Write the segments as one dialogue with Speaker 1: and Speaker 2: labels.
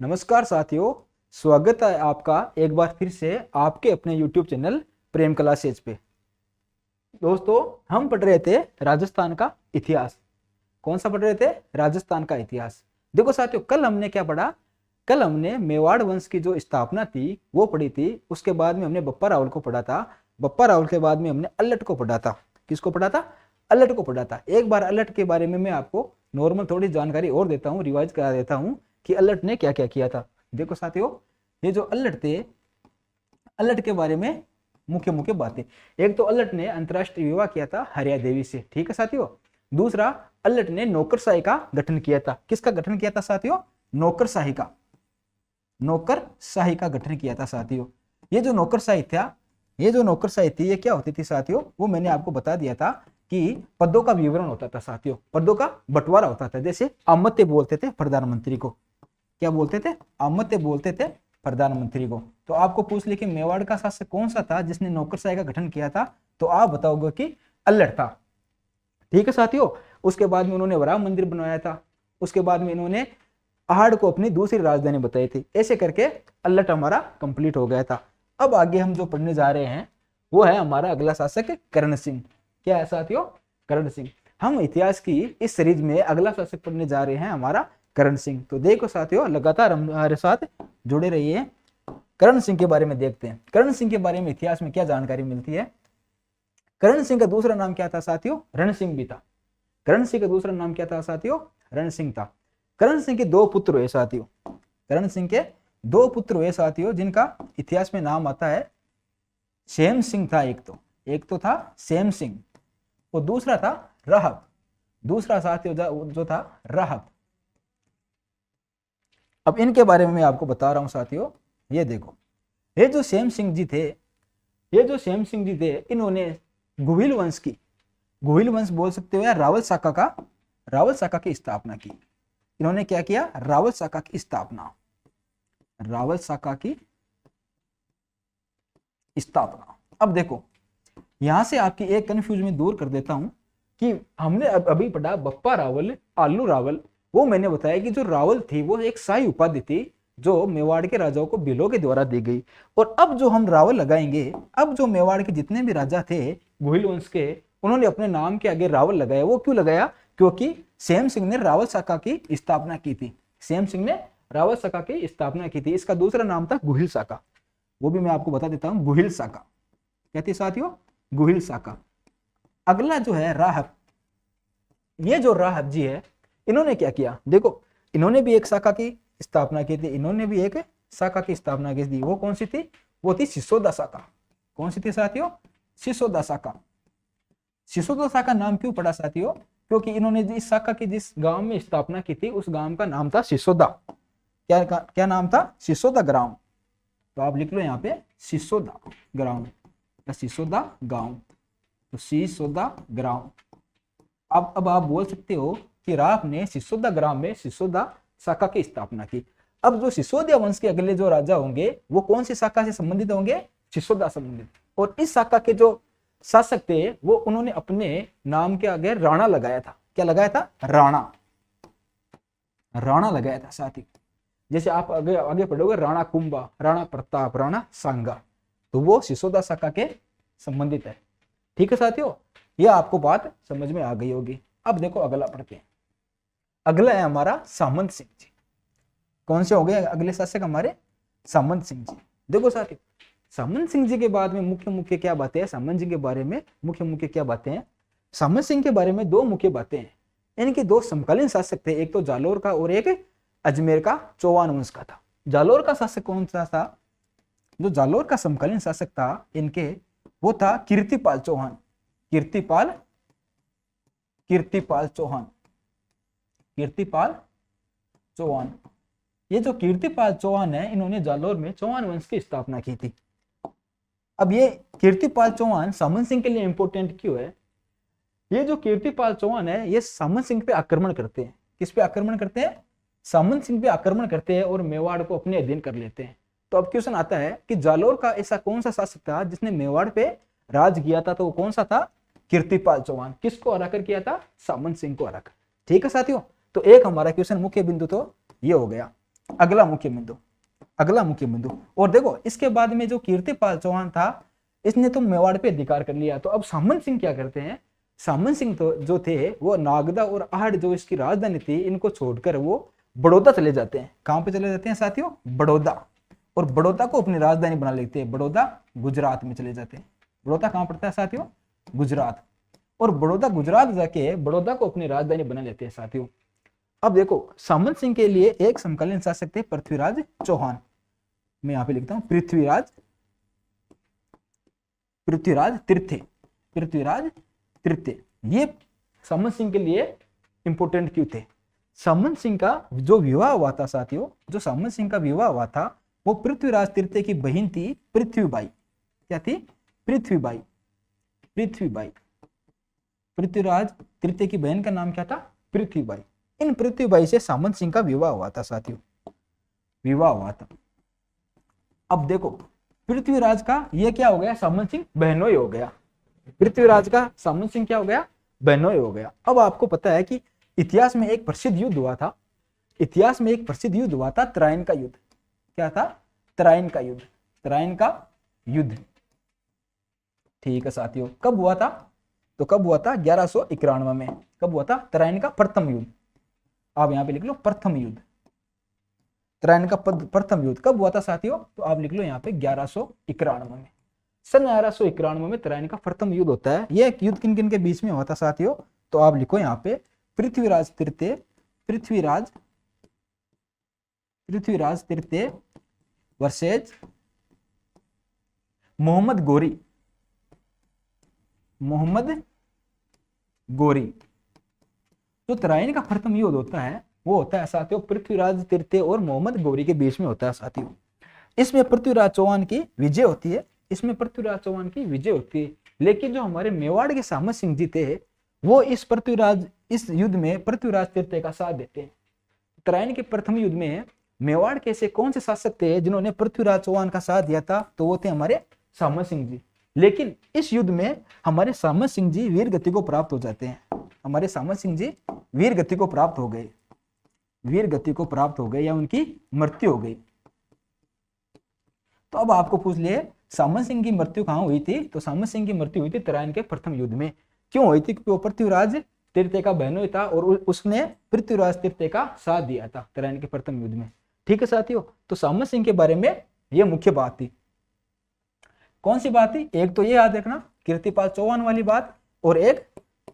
Speaker 1: नमस्कार साथियों, स्वागत है आपका एक बार फिर से आपके अपने YouTube चैनल प्रेम क्लासेज पे। दोस्तों, हम पढ़ रहे थे राजस्थान का इतिहास। कौन सा पढ़ रहे थे? राजस्थान का इतिहास। देखो साथियों, कल हमने क्या पढ़ा? कल हमने मेवाड़ वंश की जो स्थापना थी वो पढ़ी थी। उसके बाद में हमने बप्पा रावल को पढ़ा था। बप्पा रावल के बाद में हमने अल्लट को पढ़ा था। किसको पढ़ा था? अल्लट को पढ़ा था। एक बार अल्लट के बारे में मैं आपको नॉर्मल थोड़ी जानकारी और देता हूँ, रिवाइज करा देता हूँ कि अल्लट ने क्या क्या किया था। देखो साथियों, ये जो अल्लट थे, अल्लट के बारे में मुख्य मुख्य बातें। एक तो अल्लट ने अंतरराष्ट्रीय विवाह किया था हरिया देवी से, ठीक है साथियों। दूसरा, अल्लट ने नौकरशाही का गठन किया था। किसका गठन किया था साथियों? नौकरशाही का। नौकरशाही का गठन किया था साथियों। ये जो नौकरशाही था, ये जो नौकरशाही थी, ये क्या होती थी साथियों? वो मैंने आपको बता दिया था कि पदों का विवरण होता था साथियों, पदों का बंटवारा होता था। जैसे अमात्य बोलते थे प्रधानमंत्री को। क्या बोलते थे? अमात्य बोलते थे प्रधानमंत्री को। तो आपको पूछ ले कि मेवाड़ का शासक कौन सा था जिसने नौकरशाही का गठन किया था, तो आप बताओगे कि अल्लट था। ठीक है साथियों। उसके बाद में उन्होंने राम मंदिर बनवाया था। उसके बाद में इन्होंने पहाड़ को अपनी दूसरी राजधानी बताई थी। ऐसे करके अल्लट हमारा कंप्लीट हो गया था। अब आगे हम जो पढ़ने जा रहे हैं वो है हमारा अगला शासक करण सिंह। क्या है साथियों? करण सिंह। हम इतिहास की इस सीरीज में अगला शासक पढ़ने जा रहे हैं हमारा करण सिंह। तो देखो साथियों, लगातार हमारे साथ जुड़े रहिए। करण सिंह के बारे में देखते हैं। करण सिंह के बारे में इतिहास में क्या जानकारी मिलती है? करण सिंह का दूसरा नाम क्या था साथियों? रण सिंह भी था। करण सिंह का दूसरा नाम क्या था साथियों? रण सिंह था। करण सिंह के दो पुत्र हुए साथियों। करण सिंह के दो पुत्र हुए साथियों, जिनका इतिहास में नाम आता है सेम सिंह था। एक तो था सेम सिंह और दूसरा था राहब। दूसरा साथियों जो था राहब। अब इनके बारे में मैं आपको बता रहा हूं साथियों। ये देखो, ये जो सेम सिंह जी थे, इन्होंने गुहिल वंश की, गुहिल वंश बोल सकते हो या रावल शाखा की स्थापना की। इन्होंने क्या किया? रावल शाखा की स्थापना। रावल शाखा की स्थापना। अब देखो, यहां से आपकी एक कंफ्यूजन में दूर कर देता हूं कि हमने अभी पढ़ा बप्पा रावल, आलू रावल। वो मैंने बताया कि जो रावल थी वो एक शाही उपाधि थी जो मेवाड़ के राजाओं को भीलों के द्वारा दी गई। और अब जो हम रावल लगाएंगे, अब जो मेवाड़ के जितने भी राजा थे गुहिल वंश के, उन्होंने अपने नाम के आगे रावल लगाया। वो क्यों लगाया? क्योंकि सेम सिंह ने रावल शाखा की स्थापना की थी। सेम सिंह ने रावल शाखा की स्थापना की थी। इसका दूसरा नाम था गुहिल शाखा। वो भी मैं आपको बता देता हूं, गुहिल शाखा। कहती साथियों, गुहिल शाखा। अगला जो है राहब। ये जो राहब जी है, इन्होंने क्या किया? देखो, इन्होंने भी एक शाखा की स्थापना की थी। इन्होंने भी एक शाखा की स्थापना की थी। वो कौन सी थी? वो थी सिसोदा शाखा। कौन सी थी साथियों? सिसोदा शाखा। सिसोदा शाखा नाम क्यों पड़ा साथियों? क्योंकि इन्होंने इस शाखा की जिस गांव में स्थापना की थी उस गांव का नाम था सिसोदा। क्या नाम था? सिसोदा ग्राम। तो आप लिख लो यहाँ पे सिसोदा ग्राम या सिसोदा गांव। तो सिसोदा ग्राम। अब आप बोल सकते हो कि राव ने सिसोदा ग्राम में सिसोदा शाखा की स्थापना की। अब जो सिसोदिया वंश के अगले जो राजा होंगे वो कौन सी शाखा से संबंधित होंगे? सिसोदा संबंधित। और इस शाखा के जो शासक थे वो उन्होंने अपने नाम के आगे राणा लगाया था। क्या लगाया था? राणा। राणा लगाया था साथी। जैसे आप आगे पढ़ोगे राणा कुंभा, राणा प्रताप, राणा सांगा, तो वो सिसोदा शाखा के संबंधित है। ठीक है साथियों, यह आपको बात समझ में आ गई होगी। अब देखो अगला पढ़ते हैं। अगला है हमारा सामंत सिंह जी। कौन से हो गए अगले शासक हमारे? सामंत सिंह जी। देखो साथियों, सामंत सिंह जी के बाद में मुख्य मुख्य क्या बातें हैं? सामंत जी के बारे में मुख्य मुख्य क्या बातें हैं? सामंत सिंह के बारे में दो मुख्य बातें हैं। इनके दो समकालीन शासक थे, एक तो जालोर का और एक अजमेर का चौहान वंश का था। जालोर का शासक कौन सा था? जो जालोर का समकालीन शासक था इनके, वो था कीर्तिपाल चौहान। कीर्तिपाल चौहान। कीर्तिपाल चौहान। ये जो कीर्तिपाल चौहान है, इन्होंने जालोर में चौहान वंश की स्थापना की थी। अब ये कीर्तिपाल चौहान सामंत सिंह के लिए इंपॉर्टेंट क्यों है? ये जो कीर्तिपाल चौहान है, ये सामंत सिंह पे आक्रमण करते हैं। किस पे आक्रमण करते हैं? सामंत सिंह पे आक्रमण करते हैं और मेवाड़ को अपने अधीन कर लेते हैं। तो अब क्वेश्चन आता है कि जालोर का ऐसा कौन सा शासक था जिसने मेवाड़ पे राज किया था? तो वो कौन सा था? कीर्तिपाल चौहान। किसको हराकर किया था? सामंत सिंह को हराकर। ठीक है साथियों, तो एक हमारा क्वेश्चन मुख्य बिंदु तो ये हो गया। अगला मुख्य बिंदु, अगला मुख्य बिंदु। और देखो इसके बाद में जो कीर्तिपाल चौहान था, इसने तो मेवाड़ पे अधिकार कर लिया। तो अब सामंत सिंह क्या करते हैं, सामंत सिंह तो जो थे वो नागदा और आहड़ जो इसकी राजधानी थी, इनको छोड़कर वो बड़ौदा चले जाते हैं। कहां पे चले जाते हैं साथियों, बड़ौदा। और बड़ौदा को अपनी राजधानी बना लेते हैं। बड़ौदा गुजरात में चले जाते हैं। बड़ौदा कहां पड़ता है साथियों, गुजरात। और बड़ौदा गुजरात जाके बड़ौदा को अपनी राजधानी बना लेते हैं साथियों। अब देखो सामंत सिंह के लिए एक समकालीन शासक थे पृथ्वीराज चौहान। मैं यहां पे लिखता हूं पृथ्वीराज तृतीय, पृथ्वीराज तृतीय। ये सामंत सिंह के लिए इंपोर्टेंट क्यों थे। सामंत सिंह का जो विवाह हुआ था साथियों, जो सामंत सिंह का विवाह हुआ था वो पृथ्वीराज तृतीय की बहन थी पृथ्वीबाई। क्या थी, पृथ्वीबाई। पृथ्वीबाई, पृथ्वीराज तृतीय की बहन का नाम क्या था, पृथ्वीबाई। इन पृथ्वीबाई से सामंत सिंह का विवाह हुआ था साथियों, विवाह हुआ था। अब देखो पृथ्वीराज का ये क्या हो गया, सामंत सिंह बहनोई हो गया। पृथ्वीराज का सामंत सिंह क्या हो गया, बहनोई हो गया। अब आपको पता है कि इतिहास में एक प्रसिद्ध युद्ध हुआ था, इतिहास में एक प्रसिद्ध युद्ध हुआ था, तराइन का युद्ध। क्या था, तराइन का युद्ध, तराइन का युद्ध। ठीक है साथियों, कब हुआ था, तो कब हुआ था 1191 में। कब हुआ था, तराइन का प्रथम युद्ध। आप यहां पे लिख लो प्रथम युद्ध, तराइन का प्रथम युद्ध कब हुआ था साथियों, तो आप लिख लो यहाँ पे 1191 में। सन 1191 में तराइन का प्रथम युद्ध होता है। यह युद्ध किन किन के बीच में हुआ था साथियों, तो आप लिखो यहाँ पे पृथ्वीराज तृतीय, पृथ्वीराज तृतीय वर्सेज मोहम्मद गोरी, मोहम्मद गोरी। जो तराइन का प्रथम युद्ध होता है वो होता है साथियों पृथ्वीराज तृतीय और मोहम्मद गोरी के बीच में होता है साथियों। इसमें पृथ्वीराज चौहान की विजय होती है, इसमें पृथ्वीराज चौहान की विजय होती है। लेकिन जो हमारे मेवाड़ के सामंत सिंह जी थे वो इस युद्ध में पृथ्वीराज तृतीय का साथ देते हैं। तराइन के प्रथम युद्ध में मेवाड़ के ऐसे कौन से शासक थे जिन्होंने पृथ्वीराज चौहान का साथ दिया था, तो वो थे हमारे सामंत सिंह जी। लेकिन इस युद्ध में हमारे सामंत सिंह जी वीर गति को प्राप्त हो जाते हैं। हमारे सामंत सिंह जी वीर गति को प्राप्त हो गए, वीर गति को प्राप्त हो गए या उनकी मृत्यु हो गई। तो अब आपको पूछ लिए सामंत सिंह की मृत्यु कहां हुई थी, तो सामंत सिंह की मृत्यु हुई थी तराइन के प्रथम युद्ध में। क्यों हुई थी, क्योंकि वो पृथ्वीराज तृतीय का बहनोई था और उसने पृथ्वीराज तृतीय का साथ दिया था तराइन के प्रथम युद्ध में। ठीक है साथियों, तो सामंत सिंह के बारे में यह मुख्य बात थी। कौन सी बात थी, एक तो ये याद रखना कीर्तिपाल चौहान वाली बात और एक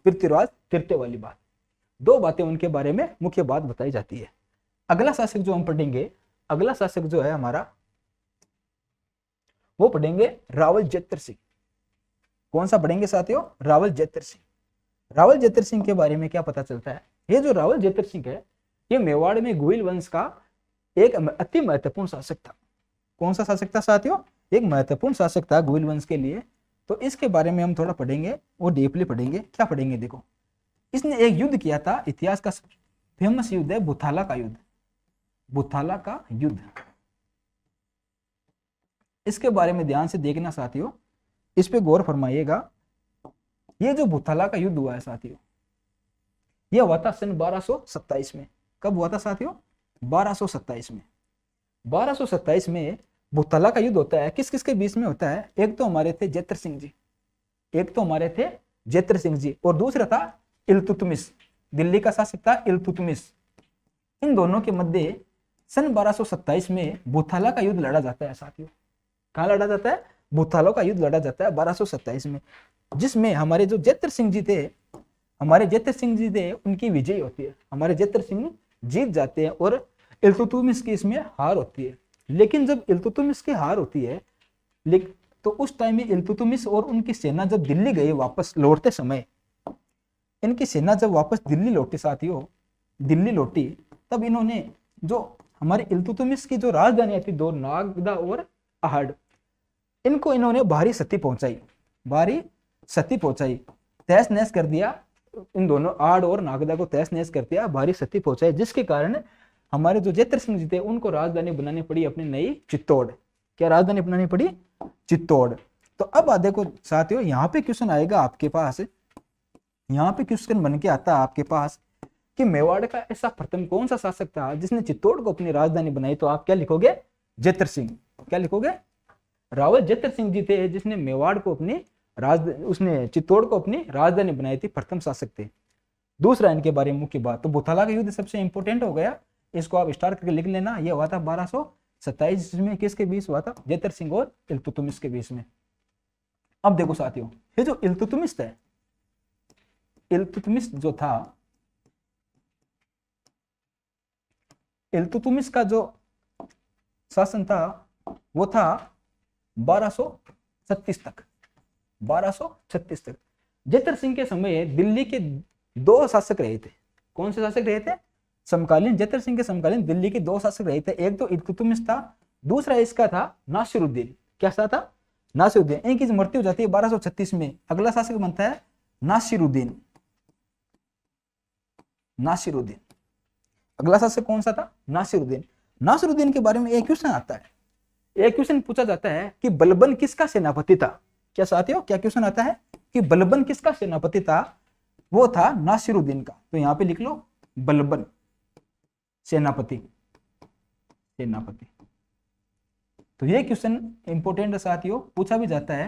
Speaker 1: पृथ्वीराज तृतीय वाली बात। दो बातें उनके बारे में मुख्य बात बताई जाती है। अगला शासक जो हम पढ़ेंगे, अगला शासक जो है हमारा वो पढ़ेंगे रावल जेतर सिंह। कौन सा पढ़ेंगे साथियों, रावल जेतर सिंह। रावल जेतर सिंह के बारे में क्या पता चलता है, ये जो रावल जेतर सिंह है ये मेवाड़ में गोइल वंश का एक अति महत्वपूर्ण शासक था। कौन सा शासक था साथियों, एक महत्वपूर्ण शासक था गोइल वंश के लिए। तो इसके बारे में हम थोड़ा पढ़ेंगे और डीपली पढ़ेंगे। क्या पढ़ेंगे, देखो इसने एक युद्ध किया था, इतिहास का फेमस युद्ध है बुथाला का युद्ध, बुथाला का युद्ध। इसके बारे में ध्यान से देखना साथियों, इस पे गौर फरमाइएगा। ये जो बुथाला का युद्ध हुआ है साथियों, यह हुआ था सन 1227 में। कब हुआ था साथियों, 1227 में। 1227 में बुथाला का युद्ध होता है। किस किस के बीच में होता है, एक तो हमारे थे जेतर सिंह जी, एक तो हमारे थे जेतर सिंह जी और दूसरा था इल्तुतमिश, दिल्ली का शासक था इल्तुतमिश। इन दोनों के मध्य सन 1227 में बुथाला का युद्ध लड़ा जाता है साथियों। कहाँ लड़ा जाता है, बुथाला का युद्ध लड़ा जाता है 1227 में, जिसमें हमारे जो जेतर सिंह जी थे, हमारे जेतर सिंह जी थे उनकी विजय होती है। हमारे जेतर सिंह जीत जाते हैं और इल्तुतमिश की इसमें हार होती है। लेकिन जब इल्तुतमिश की हार होती है तो उस टाइम में इल्तुतमिश और उनकी सेना जब दिल्ली गई, वापस लौटते समय इनकी सेना जब वापस दिल्ली लौटी साथियों, दिल्ली लौटी, तब इन्होंने जो हमारे इल्तुतमिश की जो राजधानी थी दो, नागदा और आहड़, इनको इन्होंने भारी क्षति पहुंचाई, भारी क्षति पहुंचाई, तहस नहस कर दिया। इन दोनों आहड़ और नागदा को तहस नहस कर दिया, भारी क्षति पहुंचाई, जिसके कारण हमारे जो जेतर सिंह जी थे उनको राजधानी बनानी पड़ी अपनी नई चित्तौड़। क्या राजधानी बनानी पड़ी, चित्तौड़। तो अब देखो साथियों, यहाँ पे क्वेश्चन आएगा आपके पास, यहाँ पे क्वेश्चन बन के आता है आपके पास कि मेवाड़ का ऐसा प्रथम कौन सा शासक था जिसने चित्तौड़ को अपनी राजधानी बनाई, तो आप क्या लिखोगे, जेतर सिंह। क्या लिखोगे, रावल जेतर सिंह जी थे जिसने मेवाड़ को अपनी उसने चित्तौड़ को अपनी राजधानी बनाई थी, प्रथम शासक थे। दूसरा इनके बारे में मुख्य बात, तो बुथाला का युद्ध सबसे इंपोर्टेंट हो गया, इसको आप स्टार करके लिख लेना। ये हुआ था 1227 में, किसके बीच हुआ था, जेतर सिंह और इल्तुतमिश के बीच में। अब देखो साथियों, ये जो इल्तुतमिश है, इल्तुतमिश जो था, इल्तुतमिश का जो शासन था वो था 1236 तक, 1236 तक। जेतर सिंह के समय दिल्ली के दो शासक रहे थे। कौन से शासक रहे थे, समकालीन, जेतर सिंह के समकालीन दिल्ली के दो शासक रहे थे। एक तो इल्तुतमिश था, दूसरा इसका था नासिरुद्दीन। क्या था, नासिरुद्दीन। इनकी मृत्यु हो जाती है 1236 में। अगला शासक बनता है नासिरुद्दीन, नासिरुद्दीन। अगला शासक कौन सा था, नासिरुद्दीन। नासिरुद्दीन के बारे में एक क्वेश्चन आता है, एक क्वेश्चन पूछा जाता है कि बलबन किसका सेनापति था। क्या साथियों, क्या क्वेश्चन आता है कि बलबन किसका सेनापति था, वो था नासिरुद्दीन का। तो यहां पे लिख लो बलबन सेनापति, सेनापति। तो ये क्वेश्चन इंपोर्टेंट है साथियों, पूछा भी जाता है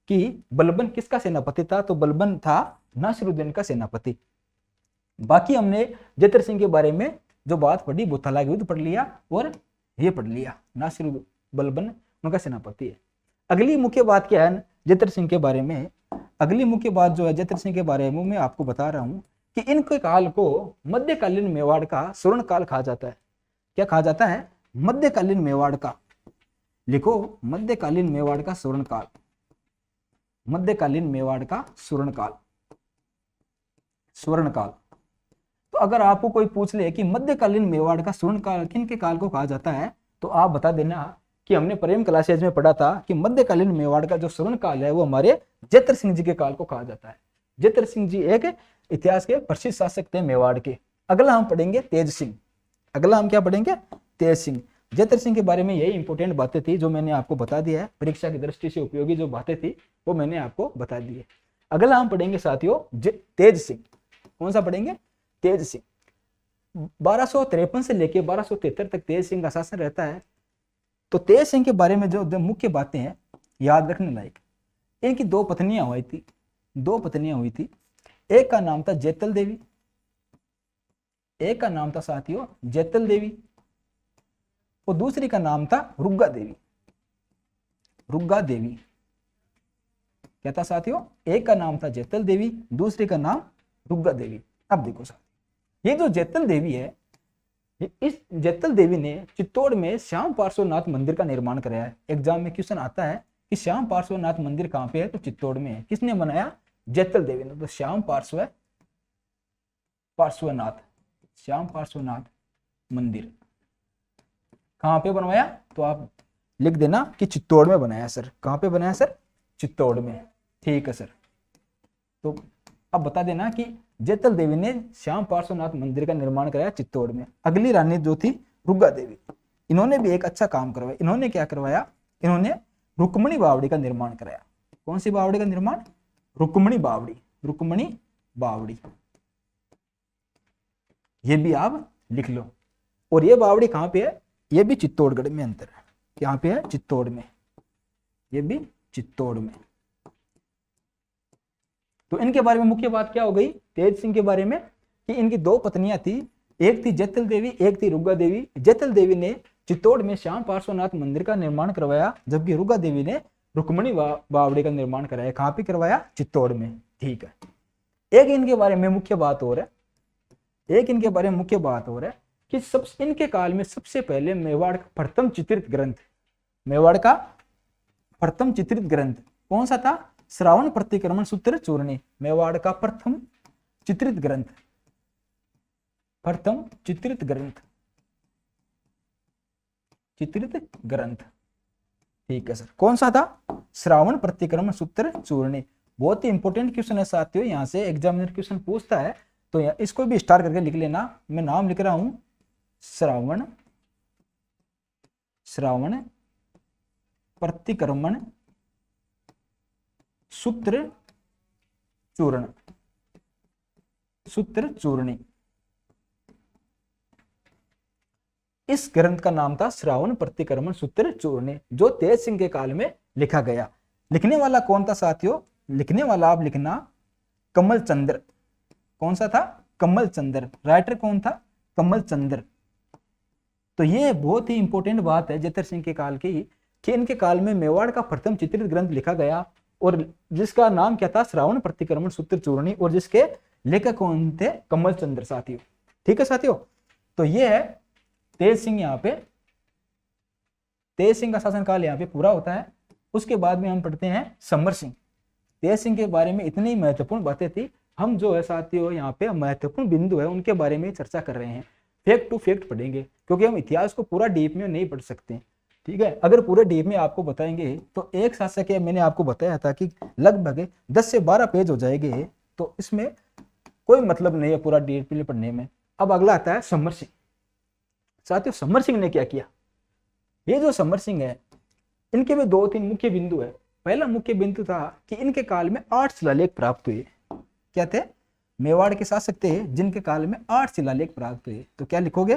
Speaker 1: कि बलबन किसका सेनापति था, तो बलबन था नासिरुद्दीन का सेनापति। बाकी हमने जेतर सिंह के बारे में जो बात पढ़ी, बुथाला का युद्ध पढ़ लिया और ये पढ़ लिया, नासिरुद्दीन बलबन उनका सेनापति है। अगली मुख्य बात क्या है जेतर सिंह के बारे में, अगली मुख्य बात जो है जेतर सिंह के बारे में मैं आपको बता रहा हूं कि इनके काल को मध्यकालीन मेवाड़ का स्वर्ण काल कहा जाता है। क्या कहा जाता है, मध्यकालीन मेवाड़ का, लिखो मध्यकालीन मेवाड़ का स्वर्ण काल, मध्यकालीन मेवाड़ का स्वर्ण काल, स्वर्ण काल। तो अगर आपको कोई पूछ ले कि मध्यकालीन मेवाड़ का स्वर्ण काल किन के काल को कहा जाता है, तो आप बता देना कि हमने प्रेम क्लासेज में पढ़ा था कि मध्यकालीन मेवाड़ का जो स्वर्ण काल है वो हमारे जेतर सिंह जी के काल को कहा जाता है। जेतर सिंह जी एक इतिहास के प्रसिद्ध शासक थे मेवाड़ के। अगला हम पढ़ेंगे तेज सिंह। अगला हम क्या पढ़ेंगे, तेज सिंह। जेतर सिंह के बारे में यही इंपोर्टेंट बातें थी जो मैंने आपको बता दिया है, परीक्षा की दृष्टि से उपयोगी जो बातें थी वो मैंने आपको बता दी है। अगला हम पढ़ेंगे साथियों तेज सिंह। कौन सा पढ़ेंगे, तेज सिंह। 1253 से लेकर 1273 तक तेज सिंह का शासन रहता है। तो तेज सिंह के बारे में जो मुख्य बातें हैं याद रखने लायक, इनकी दो पत्नियां हुई थी, दो पत्नियां हुई थी। एक का नाम था जैतल देवी, एक का नाम था साथियों जैतल देवी, और दूसरी का नाम था रुग्गा देवी, रुग्गा देवी। क्या था साथियों, एक का नाम था जैतल देवी, दूसरी का नाम रुग्गा देवी। अब देखो साथियों, ये जो जैतल देवी है, इस जैतल देवी ने चित्तौड़ में श्याम पार्श्वनाथ मंदिर का निर्माण कराया है। एग्जाम में क्वेश्चन आता है कि श्याम पार्श्वनाथ मंदिर कहां पे है, तो चित्तौड़ में है। किसने बनाया, जैतल देवी ने। तो श्याम पार्श्वनाथ, श्याम पार्श्वनाथ मंदिर कहां पे बनवाया, तो आप लिख देना कि चित्तौड़ में बनाया सर। कहां पे बनाया सर, चित्तौड़ में। ठीक है सर। तो अब बता देना कि जैतल देवी ने श्याम पार्श्वनाथ मंदिर का निर्माण कराया चित्तौड़ में। अगली रानी जो थी रुग्गा देवी, इन्होंने भी एक अच्छा काम करवाया। इन्होंने क्या करवाया, इन्होंने रुक्मणी बावड़ी का निर्माण कराया। कौन सी बावड़ी का निर्माण, रुक्मणी बावड़ी, रुक्मणी बावड़ी। ये भी आप लिख लो। और ये बावड़ी कहां पे है, ये भी चित्तौड़गढ़ में अंतर है। यहाँ पे है चित्तौड़ में, ये भी चित्तौड़ में। तो इनके बारे में मुख्य बात क्या हो गई तेज सिंह के बारे में, कि इनकी दो पत्नियां थी, एक थी जैतल देवी, एक थी रुग्गा देवी। जैतल देवी ने चित्तौड़ में श्याम पार्श्वनाथ मंदिर का निर्माण करवाया, जबकि रुग्गा देवी ने रुक्मणी बावड़ी का निर्माण कराया। कहां पे करवाया, चित्तौड़ में। ठीक है। एक इनके बारे में मुख्य बात और है, एक इनके बारे में मुख्य बात और है कि इनके काल में सबसे पहले मेवाड़ का प्रथम चित्रित ग्रंथ, मेवाड़ का प्रथम चित्रित ग्रंथ कौन सा था, श्रावण प्रतिक्रमण सूत्र चूर्णी। मेवाड़ का प्रथम चित्रित ग्रंथ, प्रथम चित्रित ग्रंथ, चित्रित ग्रंथ। ठीक है सर, कौन सा था, श्रावण प्रतिक्रमण सूत्र चूर्णी। बहुत ही इंपॉर्टेंट क्वेश्चन है साथियों, यहां से एग्जामिनर क्वेश्चन पूछता है, तो इसको भी स्टार करके लिख लेना। मैं नाम लिख रहा हूं श्रावण, श्रावण प्रतिक्रमण सूत्र चूर्ण, सूत्र चूर्णी। इस ग्रंथ का नाम था श्रावण प्रतिक्रमण सूत्र चूर्ण, जो तेज सिंह के काल में लिखा गया। लिखने वाला कौन था साथियों? लिखने वाला आप लिखना कमल चंद्र। कौन सा था? कमल चंद्र। राइटर कौन था? कमल चंद्र। तो ये बहुत ही इंपॉर्टेंट बात है जेतर सिंह के काल की, कि इनके काल में मेवाड़ का प्रथम चित्रित ग्रंथ लिखा गया, और जिसका नाम क्या था? श्रावण प्रतिक्रमण सूत्र चूर्णी, और जिसके लेखक कौन थे? कमल चंद्र साथियों। ठीक है साथियों, तो ये है तेज सिंह। यहाँ पे तेज सिंह का शासनकाल यहाँ पे पूरा होता है। उसके बाद में हम पढ़ते हैं समर सिंह। तेज सिंह के बारे में इतनी महत्वपूर्ण बातें थी, हम जो है साथियों यहाँ पे महत्वपूर्ण बिंदु है उनके बारे में चर्चा कर रहे हैं। फैक्ट टू फैक्ट पढ़ेंगे, क्योंकि हम इतिहास को पूरा डीप में नहीं पढ़ सकते। ठीक है, अगर पूरे डीप में आपको बताएंगे तो एक शासक है, मैंने आपको बताया था कि लगभग 10 से 12 पेज हो जाएंगे, तो इसमें कोई मतलब नहीं है पूरा डीप में पढ़ने में। अब अगला आता है समर सिंह। साथियों समर सिंह ने क्या किया? ये जो समर सिंह है, इनके में 2-3 मुख्य बिंदु है। पहला मुख्य बिंदु था कि इनके काल में 8 शिलालेख प्राप्त हुए। क्या थे? मेवाड़ के शासक थे जिनके काल में 8 शिलालेख प्राप्त हुए। तो क्या लिखोगे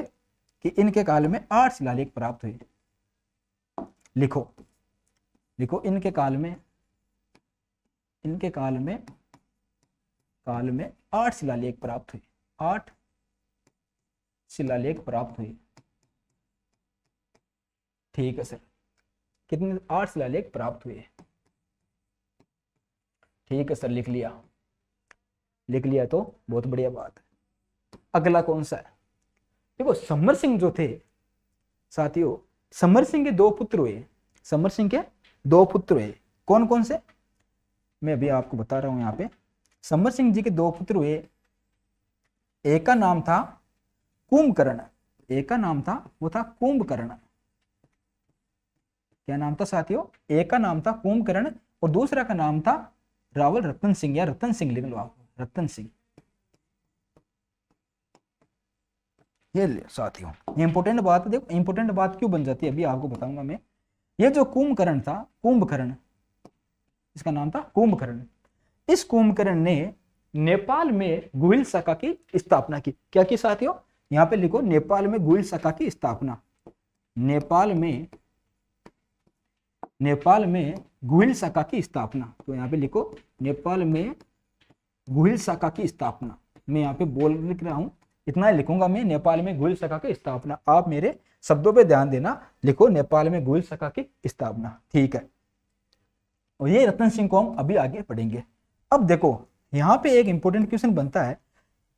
Speaker 1: कि इनके काल में 8 शिलालेख प्राप्त हुए? लिखो लिखो इनके काल में 8 शिलालेख प्राप्त हुए। 8 शिलालेख प्राप्त हुए। ठीक है सर, कितने? 8 शिलालेख प्राप्त हुए। ठीक है सर, लिख लिया तो बहुत बढ़िया बात है। अगला कौन सा है? देखो समर सिंह जो थे साथियों, समर सिंह के 2 पुत्र हुए। समर सिंह के 2 पुत्र हुए। कौन कौन से? मैं अभी आपको बता रहा हूं। यहाँ पे समर सिंह जी के 2 पुत्र हुए। एक का नाम था कुंभकर्ण। एक का नाम था, वो था कुंभकर्ण। क्या नाम था साथियों? एक का नाम था कुंभकर्ण, और दूसरा का नाम था रावल रतन सिंह, या रतन सिंह लिख लो आप, रतन सिंह। ये साथियों इंपॉर्टेंट बात है। देखो इंपॉर्टेंट बात क्यों बन जाती है अभी आपको बताऊंगा मैं। ये जो कुंभकर्ण था, कुंभकर्ण, इसका नाम था कुंभकर्ण। इस कुंभकर्ण ने नेपाल में गुहिल शाखा की स्थापना की। क्या की साथियों? यहाँ पे लिखो नेपाल में गुहिल शाखा की स्थापना। नेपाल में गुहिल शाखा की स्थापना। तो यहाँ पे लिखो नेपाल में गुहिल शाखा की स्थापना। मैं यहाँ पे लिख रहा हूँ, इतना ही लिखूंगा मैं, नेपाल में गुहिल शाखा की स्थापना। आप मेरे शब्दों पे ध्यान देना। लिखो नेपाल में गुहिल शाखा की स्थापना। ठीक है, और ये रतन सिंह को हम अभी आगे पढ़ेंगे। अब देखो यहाँ पे एक इंपॉर्टेंट क्वेश्चन बनता है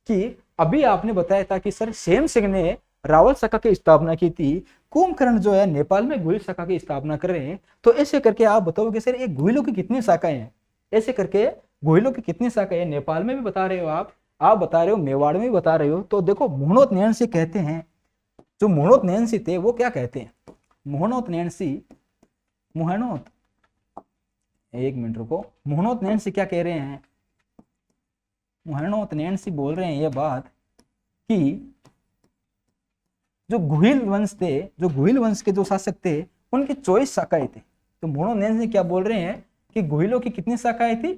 Speaker 1: कि अभी आपने बताया था कि सर सेम सिंह ने रावल शाखा की स्थापना की थी, कुंभकर्ण जो है नेपाल में गुहिल शाखा की स्थापना कर रहे हैं। तो ऐसे करके आप बताओगे सर एक गुहिलों की कितनी शाखाएं हैं? ऐसे करके गुहिलों की कितनी शाखाएं? नेपाल में भी बता रहे हो आप बता रहे हो, मेवाड़ में भी बता रहे हो। तो देखो मोहनोत नैनसी कहते हैं, जो मोहनोत नैनसी थे वो क्या कहते हैं? मोहनोत एक मिनट रुको, मोहनोत नैनसी क्या कह रहे हैं? मोहनोत नैनसी बोल रहे हैं ये बात कि जो गुहिल वंश थे, जो गुहिल वंश के जो शासक थे, उनकी 24 शाखाएं थी। तो मोहनोत नैनसी क्या बोल रहे हैं कि गुहिलों की कितनी शाखाएं थी?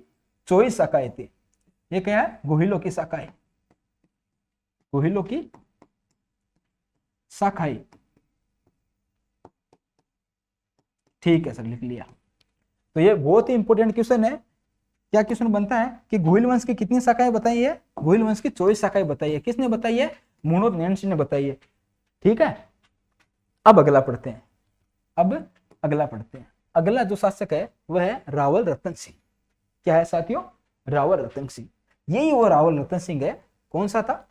Speaker 1: 24 शाखाएं थी। ये क्या है? गुहिलों की शाखाएं, गुहिलों की शाखाएं। ठीक है सर, लिख लिया। तो ये बहुत ही इंपॉर्टेंट क्वेश्चन है। क्या क्वेश्चन बनता है कि गुहिल वंश की कितनी शाखाएं बताई है? गुहिल वंश की 24 शाखाएं बताई है। किसने बताई है? मोहनोत नैनसी ने बताई है। ठीक है, अब अगला पढ़ते हैं। अगला जो शासक है वह है रावल रतन सिंह। क्या है साथियों? रावल रतन सिंह। यही वो रावल रतन सिंह है। कौन सा था?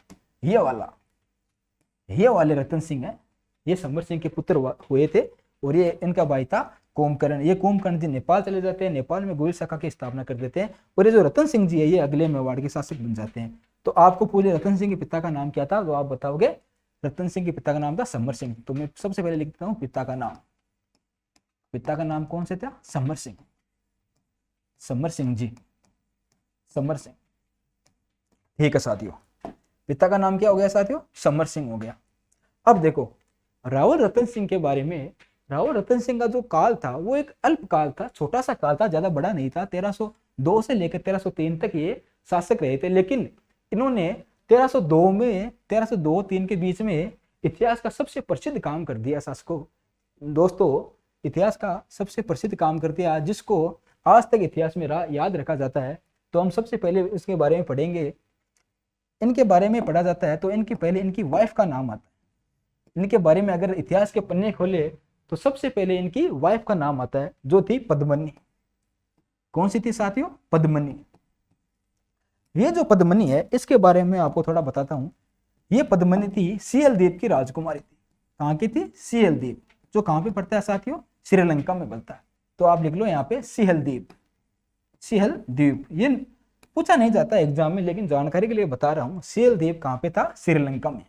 Speaker 1: ये वाले रतन सिंह है। ये समर सिंह के पुत्र हुए थे, और ये इनका भाई था कुंभकर्ण। ये कुंभकर्ण जी नेपाल चले जाते हैं, नेपाल में गुहिल शाखा की स्थापना कर देते हैं, और ये जो रतन सिंह जी है ये अगले मेवाड़ के शासक बन जाते हैं। तो आपको पूरे रतन सिंह के पिता का नाम क्या था? तो आप बताओगे रतन सिंह के पिता का नाम था समर सिंह। तो मैं सबसे पहले लिखता हूँ पिता का नाम। पिता का नाम कौन से था? समर सिंह जी, समर सिंह। ठीक है साथियों, पिता का नाम क्या हो गया साथियों? समर सिंह हो गया। अब देखो रावल रतन सिंह के बारे में। रावल रतन सिंह का जो काल था वो एक अल्प काल था, छोटा सा काल था, ज्यादा बड़ा नहीं था। 1302 से लेकर 1303 तक ये शासक रहे थे, लेकिन इन्होंने 1302-1303 के बीच में इतिहास का सबसे प्रसिद्ध काम कर दिया शासकों। दोस्तों इतिहास का सबसे प्रसिद्ध काम कर दिया जिसको आज तक इतिहास में याद रखा जाता है। तो हम सबसे पहले इसके बारे में पढ़ेंगे। इनके बारे में पढ़ा जाता है तो इनकी पहले इनकी वाइफ का नाम आता है। इनके बारे में अगर इतिहास के पन्ने खोले तो सबसे पहले इनकी वाइफ का नाम आता है जो थी पद्मनी। कौन सी थी साथियों? पद्मनी। ये जो पद्मनी है इसके बारे में आपको थोड़ा बताता हूं। ये पद्मनी थी सियल द्वीप की राजकुमारी थी। कहाँ की थी? सियल द्वीप, जो कहाँ पे पड़ता है साथियों? श्रीलंका में पड़ता है। तो आप लिख लो यहाँ पे सियल द्वीप। सियल द्वीप ये पूछा नहीं जाता एग्जाम में, लेकिन जानकारी के लिए बता रहा हूं। सियल द्वीप कहाँ पे था? श्रीलंका में।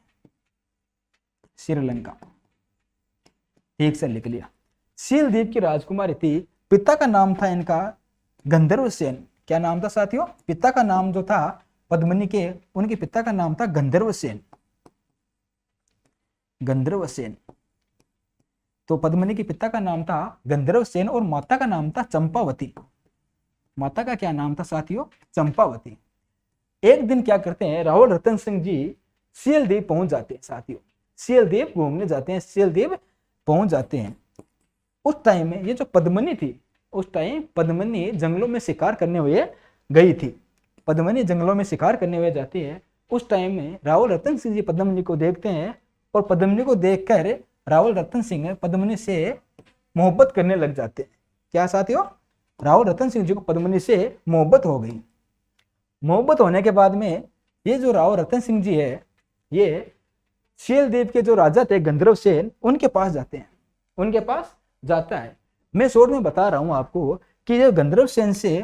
Speaker 1: श्रीलंका, ठीक से लिख लिया। सियल द्वीप की राजकुमारी थी। पिता का नाम था इनका गंधर्व सेन। क्या नाम था साथियों? पिता का नाम जो था पद्मनी के, उनके पिता का नाम था गंधर्व सेन। गंधर्व सेन। तो पद्मनी के पिता का नाम था गंधर्व सेन और माता का नाम था चंपावती। माता का क्या नाम था साथियों? चंपावती। एक दिन क्या करते हैं, रावल रतन सिंह जी सियल द्वीप पहुंच जाते हैं साथियों। सियल द्वीप घूमने जाते हैं, सियल द्वीप पहुंच जाते हैं। उस टाइम में ये जो पद्मनी थी, उस टाइम पद्मनी जंगलों में शिकार करने हुए गई थी। पद्मनी जंगलों में शिकार करने हुए जाती है। उस टाइम में रावल रतन सिंह जी पद्मनी को देखते हैं और पद्मनी को देखकर रावल रतन सिंह पद्मनी से मोहब्बत करने लग जाते हैं। क्या साथियों? रावल रतन सिंह जी को पद्मनी से मोहब्बत हो गई। मोहब्बत होने के बाद में ये जो रावल रतन सिंह जी है, ये सियल द्वीप के जो राजा थे गंधर्व सेन, उनके पास जाते हैं। उनके पास जाता है। मैं शॉर्ट में बता रहा हूं आपको कि जो गंधर्व सेन से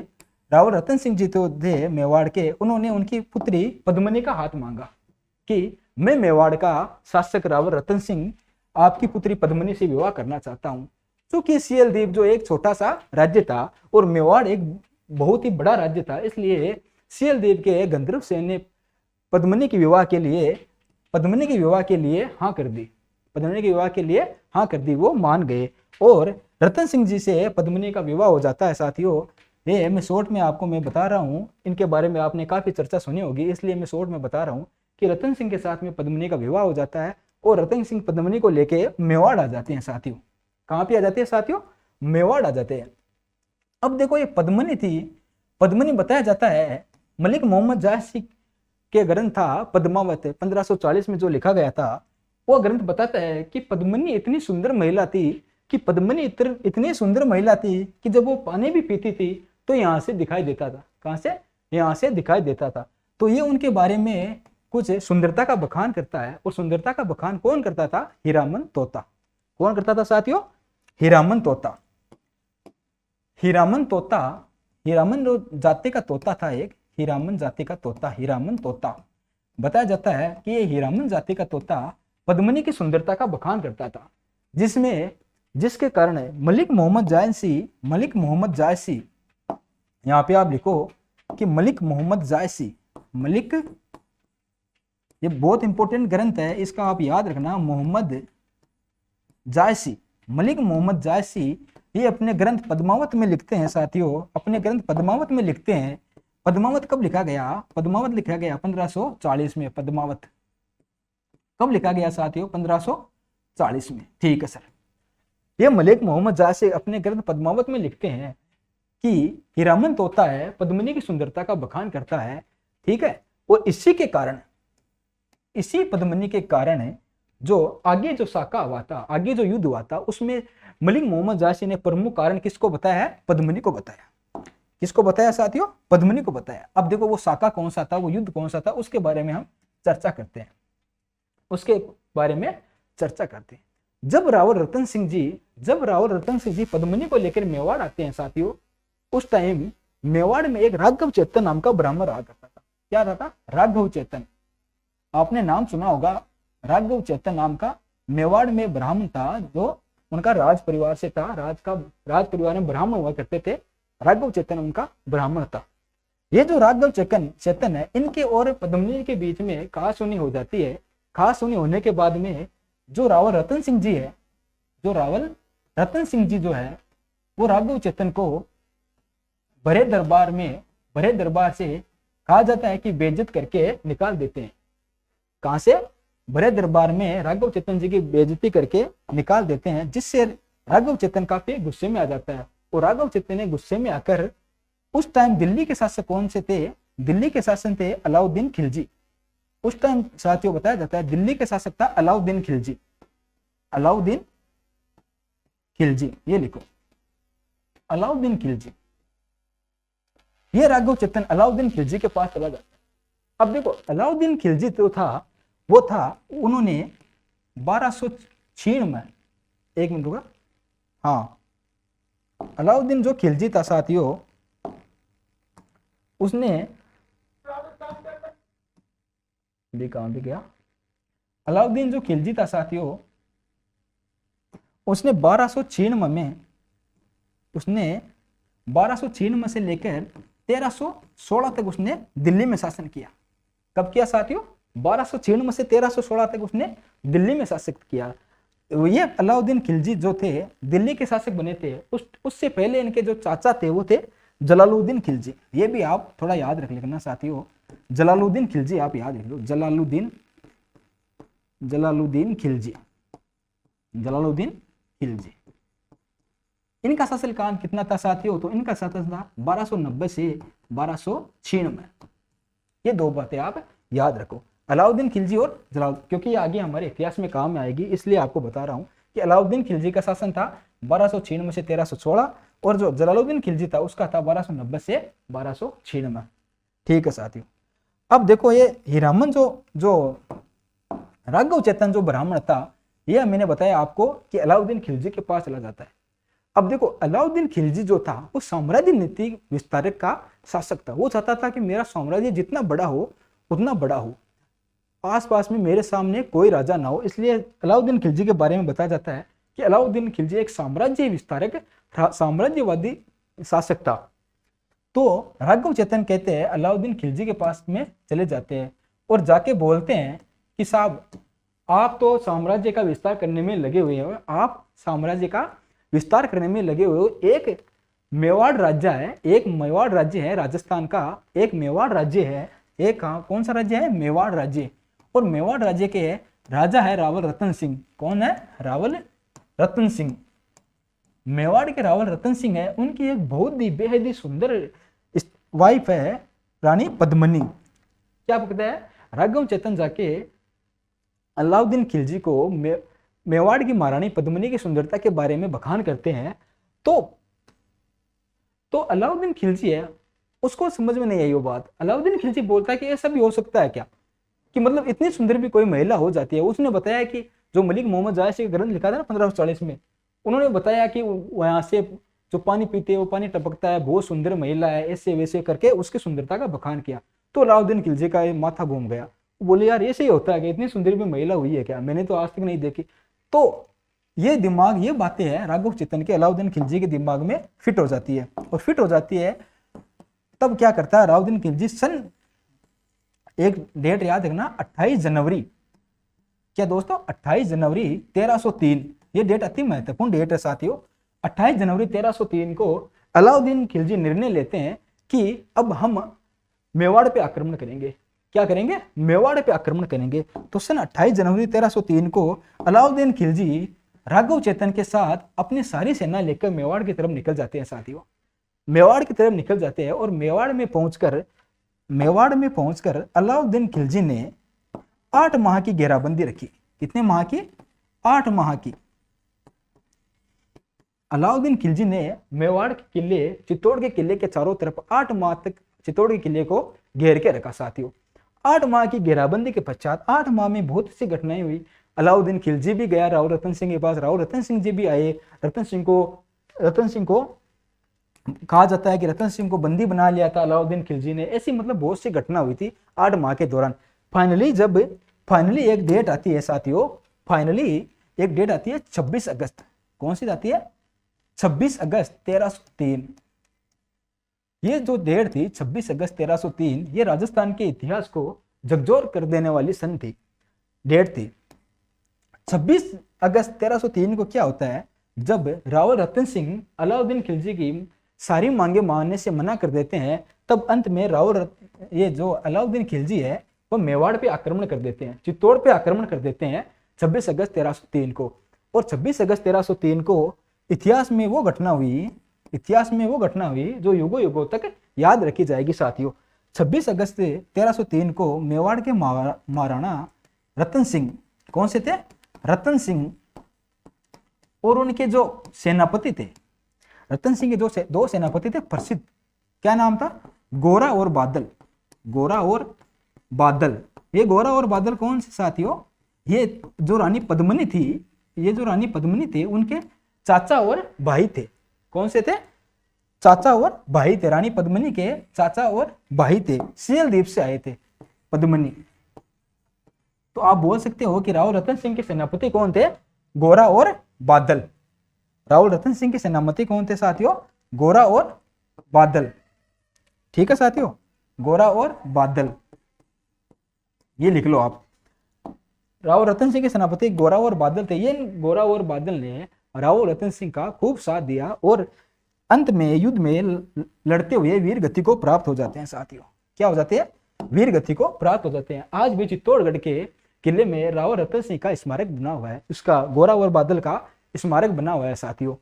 Speaker 1: रावल रतन सिंह जी तो थे मेवाड़ के, उन्होंने उनकी पुत्री पद्मनी का हाथ मांगा कि मैं मेवाड़ का शासक रावल रतन सिंह आपकी पुत्री पद्मनी से विवाह करना चाहता हूं। क्योंकि सियल द्वीप जो एक छोटा सा राज्य था और मेवाड़ एक बहुत ही बड़ा राज्य था, इसलिए सियल द्वीप के गंधर्व सेन ने पद्मनी के विवाह के लिए हाँ कर दी। पद्मनी के विवाह के लिए हाँ कर दी, वो मान गए और रतन सिंह जी से पद्मनी का विवाह हो जाता है साथियों। ये मैं शॉर्ट में आपको मैं बता रहा हूँ, इनके बारे में आपने काफी चर्चा सुनी होगी, इसलिए मैं शॉर्ट में बता रहा हूँ कि रतन सिंह के साथ में पद्मनी का विवाह हो जाता है और रतन सिंह पद्मनी को लेके मेवाड़ आ जाते हैं साथियों। कहाँ पे आ जाते हैं साथियों? मेवाड़ आ जाते हैं। अब देखो ये पद्मनी थी, पद्मनी बताया जाता है मलिक मोहम्मद जायसी के ग्रंथ था पद्मावत 1540 में जो लिखा गया था, वो ग्रंथ बताता है कि पद्मनी इतनी सुंदर महिला थी कि पद्मनी इतनी सुंदर महिला थी कि जब वो पानी भी पीती थी तो यहाँ से दिखाई देता था। कहाँ से? यहाँ से दिखाई देता था। तो ये उनके बारे में कुछ सुंदरता का बखान करता है। और सुंदरता का बखान कौन करता था? हीरामन तोता। कौन करता था साथियों? हीरामन तोता। हीरामन तोता, हीरामन जाति का तोता था एक, हीरामन जाति का तोता, हीरामन तोता। बताया जाता है कि ये हीरामन जाति का तोता पद्मनी की सुंदरता का बखान करता था, जिसके कारण मलिक मोहम्मद जायसी, यहाँ पे आप लिखो कि मलिक मोहम्मद जायसी, मलिक, ये बहुत इंपॉर्टेंट ग्रंथ है, इसका आप याद रखना, मोहम्मद जायसी, मलिक मोहम्मद जायसी, ये अपने ग्रंथ पद्मावत में लिखते हैं साथियों। अपने ग्रंथ पद्मावत में लिखते हैं। पद्मावत कब लिखा गया? पद्मावत लिखा गया 1540 में। पद्मावत कब लिखा गया साथियों? 1540 में। ठीक है सर। ये मलिक मोहम्मद जायसी अपने ग्रंथ पद्मावत में लिखते हैं कि हीरामन तोता है, पद्मनी की सुंदरता का बखान करता है। ठीक है। और इसी पद्मनी के कारण जो आगे जो साका हुआ था, आगे जो युद्ध हुआ था, उसमें मलिक मोहम्मद जायसी ने प्रमुख कारण किसको बताया है? पद्मनी को बताया। किसको बताया साथियों? पद्मनी को बताया। अब देखो वो साका कौन सा था, वो युद्ध कौन सा था, उसके बारे में हम चर्चा करते हैं। जब रावल रतन सिंह जी पद्मनी को लेकर मेवाड़ आते हैं साथियों, उस टाइम मेवाड़ में एक राघव चेतन नाम का ब्राह्मण रहा करता था। क्या रहा था? राघव चेतन। आपने नाम सुना होगा, राघव चेतन नाम का मेवाड़ में ब्राह्मण था, जो उनका राज परिवार से था। राज परिवार में ब्राह्मण हुआ करते थे। राघव चेतन उनका ब्राह्मण था। ये जो राघव चेतन है, इनके और पद्मनी के बीच में कहासुनी हो जाती है। कहासुनी होने के बाद में जो रावल रतन सिंह जी जो है, वो राघव चेतन को बड़े दरबार से कहा जाता है कि बेइज्जत करके निकाल देते हैं। कहां से? बड़े दरबार में राघव चेतन जी की बेइज्जती करके निकाल देते हैं, जिससे राघव चेतन काफी गुस्से में आ जाता है। और राघव चेतन ने गुस्से में आकर, उस टाइम दिल्ली के शासक कौन से थे? दिल्ली के शासक थे अलाउद्दीन खिलजी। उस टाइम साथियों बताया जाता है दिल्ली के शासक था अलाउद्दीन खिलजी। अलाउद्दीन खिलजी, ये लिखो, अलाउद्दीन खिलजी। ये राघव चेतन अलाउद्दीन खिलजी के पास चला जाता है। अब देखो अलाउद्दीन खिलजी तो था, वो था, उन्होंने 1206 में, एक मिनट होगा, हाँ, अलाउद्दीन जो खिलजी था साथियों, उसने कहां पे गया? अलाउद्दीन जो खिलजी था साथियों, उसने 1296 में, उसने 1296 से लेकर 1316 तक उसने दिल्ली में शासन किया। कब किया साथियों? 1296 से 1316 तक उसने दिल्ली में शासन किया। ये अलाउद्दीन खिलजी जो थे दिल्ली के शासक बने थे। उससे पहले इनके जो चाचा थे वो थे जलालुद्दीन खिलजी। ये भी आप थोड़ा याद रख लेना साथियों, जलालुद्दीन खिलजी आप याद रख लो, जलालुद्दीन खिलजी, जलालुद्दीन खिलजी। इनका शासनकाल कितना था साथियों? तो इनका शासन था 1290 से 1296 में। ये दो बातें आप याद रखो, अलाउद्दीन खिलजी और जलालुद्दीन, क्योंकि ये आगे हमारे इतिहास में काम में आएगी, इसलिए आपको बता रहा हूं कि अलाउद्दीन खिलजी का शासन था 1296 से 1316 और जो जलालुद्दीन खिलजी था उसका था 1290 से 1296 में। ठीक है साथियों। अब देखो ये हीरामन जो राघव चेतन जो ब्राह्मण था, यह मैंने बताया आपको कि अलाउद्दीन खिलजी के पास चला जाता है। अब देखो अलाउद्दीन खिलजी जो था वो साम्राज्य नीति विस्तारक का शासक था। वो चाहता था कि मेरा साम्राज्य जितना बड़ा हो उतना बड़ा हो, आसपास में मेरे सामने कोई राजा ना हो। इसलिए अलाउद्दीन खिलजी के बारे में बताया जाता है कि अलाउद्दीन खिलजी एक साम्राज्य विस्तारक, साम्राज्यवादी शासक था। तो राघव चेतन कहते हैं अलाउद्दीन खिलजी के पास में चले जाते हैं और जाके बोलते हैं कि साहब आप तो साम्राज्य का विस्तार करने में लगे हुए हो, आप साम्राज्य का विस्तार करने में लगे हुए हो। एक मेवाड़ राज्य है, एक मेवाड़ राज्य है राजस्थान का, एक मेवाड़ राज्य है, एक कौन सा राज्य है? मेवाड़ राज्य। और मेवाड़ राज्य के राजा है रावल रतन सिंह। कौन है? रावल रतन सिंह। मेवाड़ के रावल रतन सिंह है, उनकी एक बहुत ही बेहद ही सुंदर वाइफ है रानी पद्मनी। क्या पता है? राघव चेतन जाके अलाउद्दीन खिलजी को मेवाड़ की महारानी पद्मनी की सुंदरता के बारे में बखान करते हैं। तो अलाउद्दीन खिलजी है, उसको समझ में नहीं आई वो बात। अलाउद्दीन खिलजी बोलता है कि ऐसा भी हो सकता है क्या, कि मतलब इतनी सुंदर भी कोई महिला हो जाती है। उसने बताया कि जो मलिक मोहम्मद जायसी का ग्रंथ लिखा था ना 1540 में, उन्होंने बताया कि वहां से जो पानी पीते हैं वो पानी टपकता है, बहुत सुंदर महिला है, ऐसे वैसे करके उसकी सुंदरता का बखान किया। तो अलाउद्दीन खिलजी का माथा घूम गया, बोले यार ऐसे ही होता है कि इतनी सुंदर भी महिला हुई है क्या, मैंने तो आज तक नहीं देखी। तो ये दिमाग, ये बातें हैं राघव चेतन के अलाउद्दीन खिलजी के दिमाग में फिट हो जाती है। और फिट हो जाती है तब क्या करता है अलाउद्दीन खिलजी, सन, एक डेट याद रखना, 28 जनवरी, क्या दोस्तों, 28 जनवरी 1303, ये डेट अति महत्वपूर्ण डेट है साथियों। 28 जनवरी 1303 को अलाउद्दीन खिलजी निर्णय लेते हैं कि अब हम मेवाड़ पे आक्रमण करेंगे। क्या करेंगे? मेवाड़ पे आक्रमण करेंगे। तो सन 28 जनवरी 1303 को अलाउद्दीन खिलजी राघव चेतन के साथ अपनी सारी सेना लेकर मेवाड़ की तरफ निकल जाते हैं साथियों। मेवाड़ की तरफ निकल जाते हैं और मेवाड़ में पहुंचकर अलाउद्दीन खिलजी ने 8 माह की घेराबंदी रखी। कितने माह की? 8 माह की। अलाउद्दीन खिलजी ने मेवाड़ के किले, चित्तौड़ के किले के चारों तरफ 8 माह तक चित्तौड़ के किले को घेर के रखा साथियों। 8 माह की घेराबंदी के पश्चात 8 माह में बहुत सी घटनाएं हुई। अलाउद्दीन खिलजी भी गया राव रतन सिंह के पास, राव रतन सिंह जी भी आए। रतन सिंह को कहा जाता है कि रतन सिंह को बंदी बना लिया था अलाउद्दीन खिलजी ने। ऐसी मतलब बहुत सी घटना हुई थी 8 माह के दौरान। फाइनली एक डेट आती है साथियों, फाइनली एक डेट आती है 26 अगस्त। कौन सी आती है? 26 अगस्त 1303। ये जो डेट थी 26 अगस्त 1303, ये राजस्थान के इतिहास को झकझोर कर देने वाली सन थी, डेट थी। 26 अगस्त 1303 को क्या होता है, जब रावल रतन सिंह अलाउद्दीन खिलजी की सारी मांगे मानने से मना कर देते हैं, तब अंत में ये जो अलाउद्दीन खिलजी है वो मेवाड़ पे आक्रमण कर देते हैं, चित्तौड़ पे आक्रमण कर देते हैं 26 अगस्त 1303 को। और 26 अगस्त 1303 को इतिहास में वो घटना हुई, इतिहास में वो घटना हुई जो युगों युगों तक याद रखी जाएगी साथियों। 26 अगस्त 1303 को मेवाड़ के महाराणा रतन सिंह, कौन से थे? रतन सिंह, और उनके जो सेनापति थे, रतन सिंह के जो दो सेनापति थे प्रसिद्ध, क्या नाम था? गोरा और बादल। गोरा और बादल, ये गोरा और बादल कौन से साथियों? ये जो रानी पद्मिनी थी, ये जो रानी पद्मिनी थे उनके चाचा और भाई थे। कौन से थे? चाचा और भाई थे। रानी पद्मिनी के चाचा और भाई थे, सियल द्वीप से आए थे पद्मिनी। तो आप बोल सकते हो कि राव रतन सिंह के सेनापति कौन थे? गोरा और बादल। राव रतन सिंह के सेनापति कौन थे साथियों? गोरा और बादल। ठीक है साथियों, गोरा और बादल, ये लिख लो आप। राव रतन सिंह के सेनापति गोरा और बादल थे। ये गोरा और बादल ने राव रतन सिंह का खूब साथ दिया और अंत में युद्ध में लड़ते हुए वीर गति को प्राप्त हो जाते हैं साथियों। क्या हो जाते हैं? वीर गति को प्राप्त हो जाते हैं। आज भी चित्तौड़गढ़ के किले में राव रतन सिंह का स्मारक बना हुआ है, उसका गोरा और बादल का स्मारक बना हुआ है साथियों।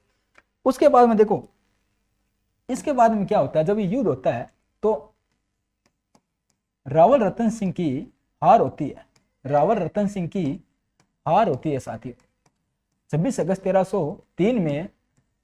Speaker 1: उसके बाद में देखो, इसके बाद में क्या होता है? जब युद्ध होता है तो रावल रतन सिंह की हार होती है, रावल रतन सिंह की हार होती है साथियों। 26 अगस्त 1303 में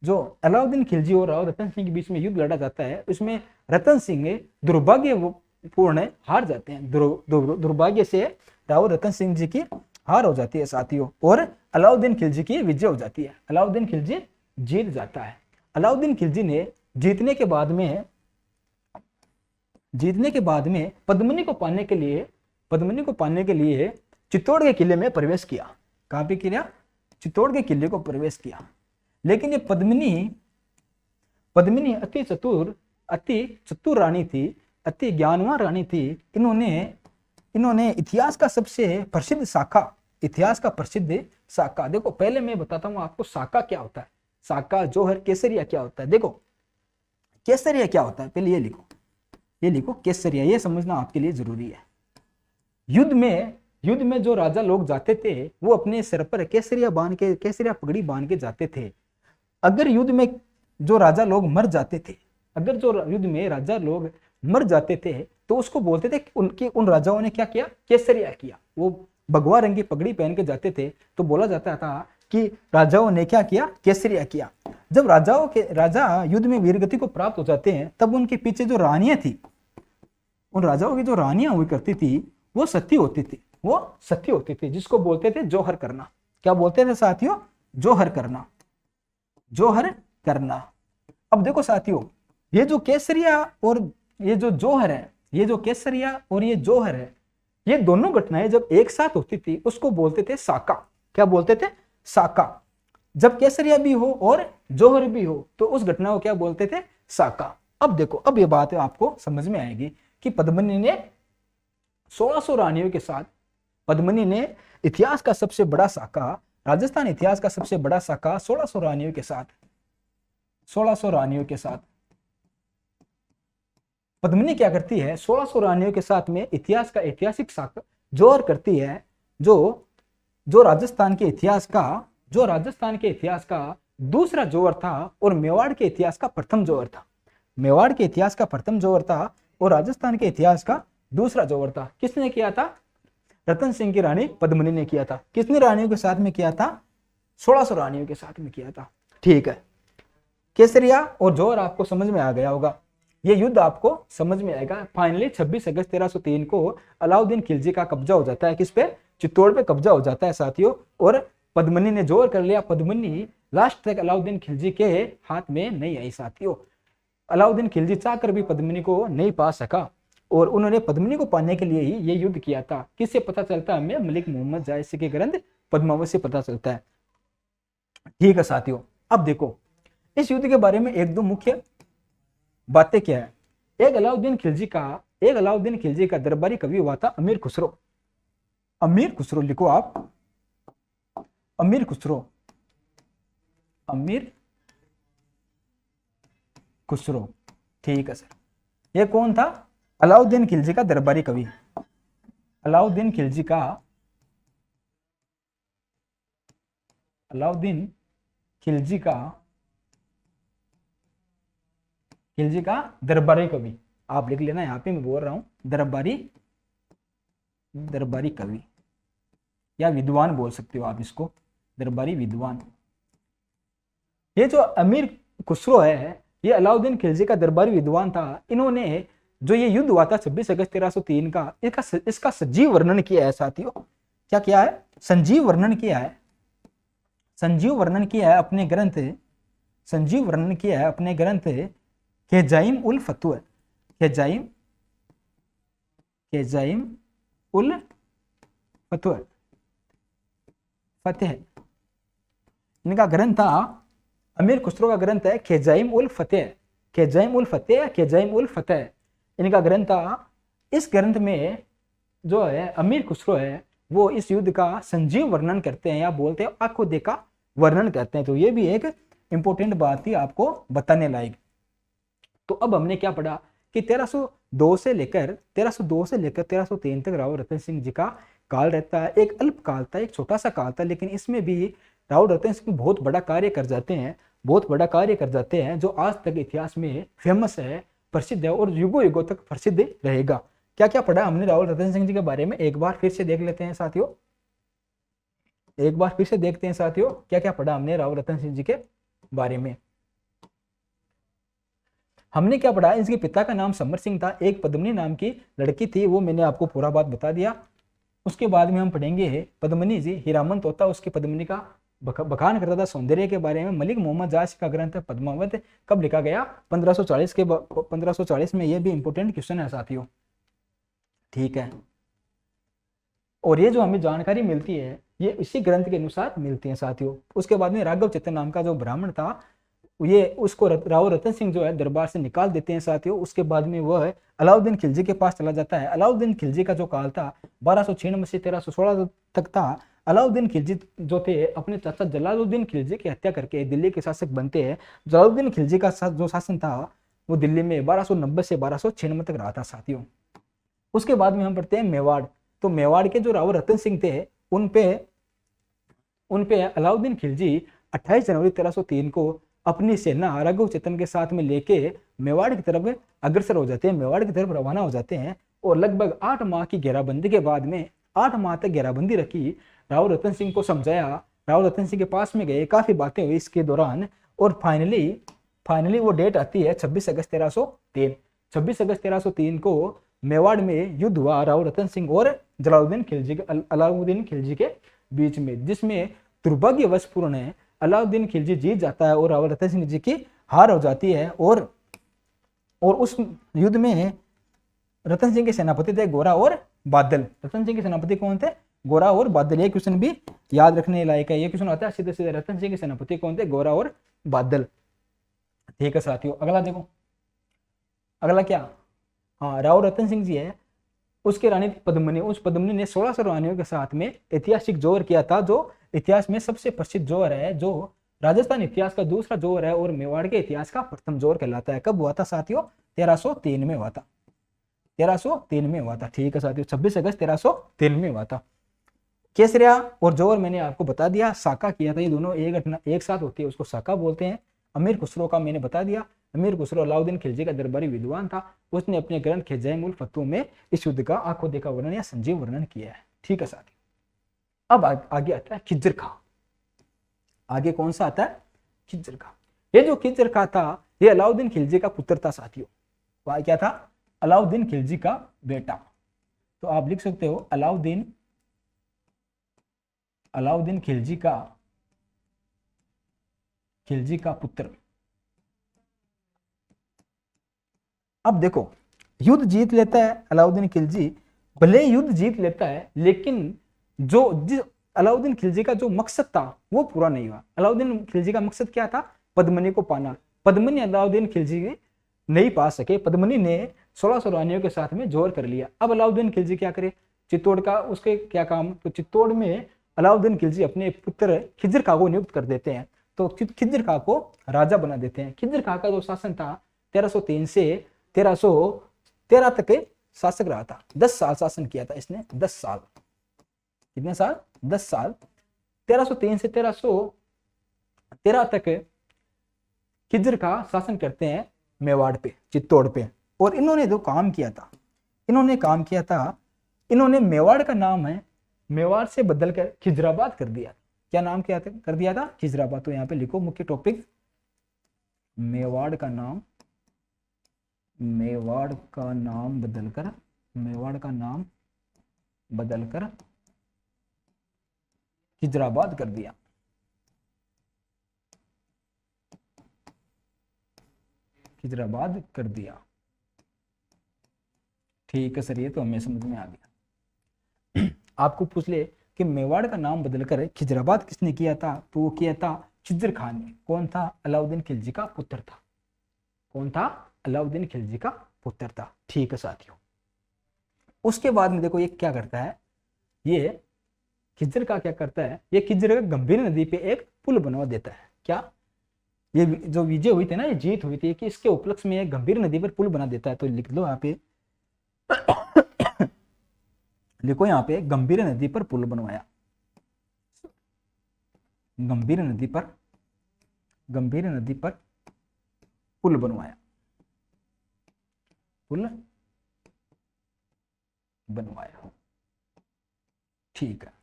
Speaker 1: जो अलाउद्दीन खिलजी और राव रतन सिंह के बीच में युद्ध लड़ा जाता है, उसमें रतन सिंह दुर्भाग्यपूर्ण हार जाते हैं। दुर्भाग्य से राव रतन सिंह जी की हार हो जाती है साथियों, और अलाउद्दीन खिलजी की विजय हो जाती है। अलाउद्दीन खिलजी जीत जाता है। अलाउद्दीन खिलजी ने जीतने के बाद में पद्मिनी को पाने के लिए चित्तौड़ के किले में प्रवेश किया। कहां पे किया? चित्तौड़ के किले को प्रवेश किया। लेकिन ये पद्मिनी अति चतुर रानी थी, अति ज्ञानवान रानी थी। इन्होंने इतिहास का प्रसिद्ध शाखा, देखो पहले मैं बताता हूं आपको शाखा क्या होता है, शाखा, जौहर, केसरिया क्या होता है। देखो केसरिया क्या होता है, पहले ये लिखो केसरिया, ये समझना आपके लिए जरूरी है। युद्ध में जो राजा लोग जाते थे वो अपने सिर पर केसरिया पगड़ी बांध के जाते थे। अगर युद्ध में जो राजा लोग मर जाते थे तो उसको बोलते थे उन राजाओं ने क्या किया? केसरिया किया। वो भगवा रंग की पगड़ी पहन के जाते थे तो बोला जाता था कि राजाओं ने क्या किया? केसरिया किया। जब राजा युद्ध में वीरगति को प्राप्त हो जाते हैं तब उनके पीछे जो रानियां थी, उन राजाओं की जो रानियां हुई करती थी वो सती होती थी, जिसको बोलते थे जौहर करना। क्या बोलते थे साथियों? जौहर करना। अब देखो साथियों, ये जो केसरिया और ये जो जौहर है, ये दोनों घटनाएं जब एक साथ होती थी उसको बोलते थे साका। क्या बोलते थे? साका। जब केसरिया भी हो और जौहर भी हो तो उस घटना को क्या बोलते थे? साका। अब देखो, अब ये बात आपको समझ में आएगी कि पद्मिनी ने 1600 रानियों के साथ, पद्मिनी ने इतिहास का सबसे बड़ा शाखा, राजस्थान इतिहास का सबसे बड़ा शाखा 1600 रानियों के साथ पद्मिनी क्या करती है? 1600 रानियों के साथ में इतिहास का ऐतिहासिक शाखा जौहर करती है, जो राजस्थान के इतिहास का दूसरा जौहर था और मेवाड़ के इतिहास का प्रथम जौहर था। और राजस्थान के इतिहास का दूसरा जौहर था। किसने किया था? रतन सिंह की रानी पद्मिनी ने किया था। कितनी रानियों के साथ में किया था? 1600 रानियों के साथ में किया था। ठीक है, केसरिया और जौहर आपको समझ में आ गया होगा। ये युद्ध आपको समझ में आएगा। फाइनली 26 अगस्त 1303 को अलाउद्दीन खिलजी का कब्जा हो जाता है। किस पे? चित्तौड़ पे कब्जा हो जाता है साथियों, और पद्मिनी ने जौहर कर लिया। पद्मिनी लास्ट तक अलाउद्दीन खिलजी के हाथ में नहीं आई साथियों। अलाउद्दीन खिलजी चाहकर भी पद्मिनी को नहीं पा सका और उन्होंने पद्मिनी को पाने के लिए ही ये युद्ध किया था। किससे पता चलता है हमें? मलिक मोहम्मद जायसी के ग्रंथ पद्मावत से पता चलता है। ठीक है साथियों, अब देखो इस युद्ध के बारे में एक दो मुख्य बातें क्या है। एक अलाउद्दीन खिलजी का दरबारी कवि हुआ था अमीर खुसरो। लिखो आप, अमीर खुसरो। ठीक है सर, ये कौन था? अलाउद्दीन खिलजी का दरबारी कवि। अलाउद्दीन खिलजी का अलाउद्दीन खिलजी का दरबारी कवि, आप लिख लेना, यहाँ पे मैं बोल रहा हूं दरबारी कवि या विद्वान बोल सकते हो आप इसको, दरबारी विद्वान। ये जो अमीर खुसरो है, ये अलाउद्दीन खिलजी का दरबारी विद्वान था। इन्होंने जो ये युद्ध हुआ था 26 अगस्त 1303 का, इसका सजीव वर्णन किया है साथियों। क्या किया है? संजीव वर्णन किया है। संजीव वर्णन किया है अपने ग्रंथ ख़ज़ाइम उल फतह, ख़ज़ाइम उल फतह इनका ग्रंथ था। अमीर खुसरो का ग्रंथ है ख़ज़ाइम उल फतह इनका ग्रंथ था। इस ग्रंथ में जो है अमीर खुसरो है वो इस युद्ध का संजीव वर्णन करते हैं, या बोलते हैं आंखों देखा वर्णन करते हैं। तो ये भी एक इंपॉर्टेंट बात थी आपको बताने लायक। तो अब हमने क्या पढ़ा कि 1302 से लेकर 1303 तक राव रतन सिंह जी का काल रहता है। एक अल्प काल था, एक छोटा सा काल था, लेकिन इसमें भी राव रतन सिंह बहुत बड़ा कार्य कर जाते हैं, जो आज तक इतिहास में फेमस है, प्रसिद्ध है और युगों युगों तक प्रसिद्ध रहेगा। क्या क्या पढ़ा हमने राव रतन सिंह जी के बारे में, एक बार फिर से देख लेते हैं साथियों। क्या क्या पढ़ा हमने राव रतन सिंह जी के बारे में। हमने क्या पढ़ा, इसके पिता का नाम समर सिंह था, एक पद्मिनी नाम की लड़की थी, वो मैंने आपको पूरा बात बता दिया। उसके बाद में हम पढ़ेंगे पद्मिनी जी, हीरामन तोता उसकी पद्मिनी का बखान करता था सौंदर्य के बारे में। मलिक मोहम्मद जाश का ग्रंथ है पद्मावत, कब लिखा गया? 1540 में। ये भी इंपॉर्टेंट क्वेश्चन है साथियों, ठीक है। और ये जो हमें जानकारी मिलती है ये इसी ग्रंथ के अनुसार मिलती है साथियों। उसके बाद में राघव चेतन नाम का जो ब्राह्मण था, ये उसको राव रतन सिंह जो है दरबार से निकाल देते हैं साथियों। उसके बाद में वह अलाउद्दीन खिलजी के पास चला जाता है। अलाउद्दीन खिलजी का जो काल था 1296 से 1316 तक था। अलाउद्दीन खिलजी जो थे अपने चाचा जलालुद्दीन खिलजी की हत्या करके दिल्ली के शासक बनते हैं। जलालुद्दीन खिलजी का जो शासन था वो दिल्ली में 1290 से 1296 तक रहा था साथियों। उसके बाद में हम पढ़ते हैं मेवाड़। तो मेवाड़ के जो राव रतन सिंह थे उन पे अलाउद्दीन खिलजी 28 जनवरी 1303 को अपनी सेना राघव चेतन के साथ में लेके मेवाड़ की तरफ अग्रसर हो जाते हैं, मेवाड़ की तरफ रवाना हो जाते हैं। और लगभग 8 माह की घेराबंदी के बाद में 8 माह तक घेराबंदी रखी, राव रतन सिंह को समझाया, राव रतन सिंह के पास में गए, काफी बातें हुई इसके दौरान। और फाइनली वो डेट आती है 26 अगस्त 1303। 26 अगस्त 1303 को मेवाड़ में युद्ध हुआ राव रतन सिंह और अलाउद्दीन खिलजी के बीच में, जिसमें दुर्भाग्यवशपूर्ण अलाउद्दीन खिलजी जीत जाता है और राव रतन सिंह जी की हार हो जाती है। और उस युद्ध में रतन सिंह के सेनापति थे गोरा और बादल। रतन सिंह के सेनापति कौन थे? गोरा और बादल। ये क्वेश्चन भी याद रखने लायक है। ये क्वेश्चन आता है सीधे सीधे, रतन सिंह के सेनापति कौन थे? गोरा और बादल। ठीक है साथियों, अगला देखो, अगला क्या? हाँ, राव रतन सिंह जी है, उसके रानी पद्मिनी। उस पद्मिनी ने 1600 रानियों के साथ में ऐतिहासिक जोर किया था, जो इतिहास में सबसे प्रसिद्ध जोर है, जो राजस्थान इतिहास का दूसरा जोर है और मेवाड़ के इतिहास का प्रथम जोर कहलाता है। कब हुआ था साथियों? 1303 में हुआ था। 1303 में हुआ था। ठीक है साथियों, 26 अगस्त 1303 में हुआ था। केसरिया और जोर मैंने आपको बता दिया, साका किया था, ये दोनों एक घटना एक साथ होती है, उसको साका बोलते हैं। अमीर खुसरो का मैंने बता दिया। अमीर खुसरो अलाउद्दीन खिलजी का दरबारी विद्वान था। उसने अपने ग्रंथ ख़ज़ाइम उल फतह में इस युद्ध का आंखों देखा वर्णन या संजीव वर्णन किया है। ठीक है साथियों, अब आगे आता है खिज्र खां। आगे कौन सा आता है? खिज्र खां। ये जो खिज्र खां था ये अलाउद्दीन खिलजी का पुत्र था साथियों। वह क्या था? अलाउद्दीन खिलजी का बेटा। तो आप लिख सकते हो अलाउद्दीन खिलजी का पुत्र। अब देखो, युद्ध जीत लेता है अलाउद्दीन खिलजी। भले युद्ध जीत लेता है, लेकिन अलाउद्दीन खिलजी का जो मकसद था वो पूरा नहीं हुआ। अलाउद्दीन खिलजी का मकसद क्या था? पद्मिनी को पाना। पद्मिनी अलाउद्दीन खिलजी नहीं पा सके। पद्मिनी ने 1600 रानियों के साथ में जोर कर लिया। अब अलाउद्दीन खिलजी क्या करे? चित्तौड़ का उसके क्या काम? तो चित्तौड़ में अलाउद्दीन खिलजी अपने पुत्र खिज्र खां को नियुक्त कर देते हैं। तो खिज्र खां को राजा बना देते हैं। खिज्र खां का जो शासन था 1303 से 1313 तक शासक रहा था, 10 साल शासन किया था इसने, 10 साल। कितने साल? 10 साल। 1303 से 1313 तक खिज्र का शासन करते हैं मेवाड़ पे, चित्तौड़ पे। और इन्होंने जो काम किया था, इन्होंने मेवाड़ का नाम है, मेवाड़ से बदलकर खिजराबाद कर दिया। क्या नाम क्या कर दिया था? खिजराबाद। तो यहाँ पे लिखो मुख्य टॉपिक, मेवाड़ का नाम बदलकर खिजराबाद कर दिया। खिजराबाद कर दिया। ठीक है सर, ये तो हमें समझ में आ गया। आपको पूछ ले कि मेवाड़ का नाम बदलकर खिजराबाद किसने किया था, तो वो किया था खिज्र खान ने। कौन था? अलाउद्दीन खिलजी का पुत्र था। कौन था? अलाउद्दीन खिलजी का पुत्र था। ठीक है साथियों, उसके बाद में देखो ये क्या करता है, ये खिज्र का क्या करता है, ये खिज्र का गंभीर नदी पे एक पुल बनवा देता है। क्या? ये जो विजय हुई थी ना, ये जीत हुई थी, कि इसके उपलक्ष्य में एक गंभीर नदी पर पुल बना देता है। तो लिख लो यहाँ पे लिखो यहाँ पे, गंभीर नदी पर पुल बनवाया। गंभीर नदी पर पुल बनवाया। ठीक है।